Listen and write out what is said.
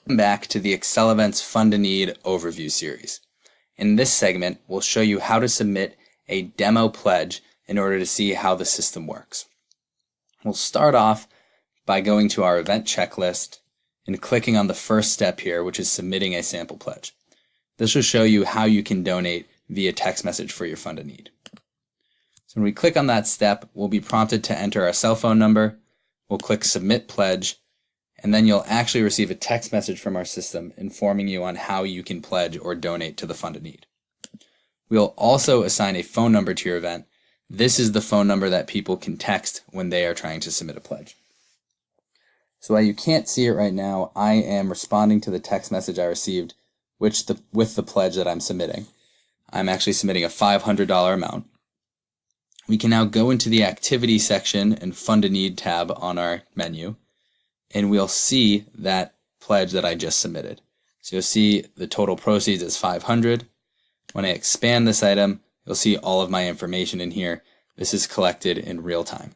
Welcome back to the Accelevents Fund a Need overview series. In this segment, we'll show you how to submit a demo pledge in order to see how the system works. We'll start off by going to our event checklist and clicking on the first step here, which is submitting a sample pledge. This will show you how you can donate via text message for your Fund a Need. So when we click on that step, we'll be prompted to enter our cell phone number. We'll click Submit Pledge, and then you'll actually receive a text message from our system informing you on how you can pledge or donate to the Fund a Need. We'll also assign a phone number to your event. This is the phone number that people can text when they are trying to submit a pledge. So while you can't see it right now, I am responding to the text message I received with the pledge that I'm submitting. I'm actually submitting a $500 amount. We can now go into the Activity section and Fund a Need tab on our menu, and we'll see that pledge that I just submitted. So you'll see the total proceeds is $500. When I expand this item, you'll see all of my information in here. This is collected in real time.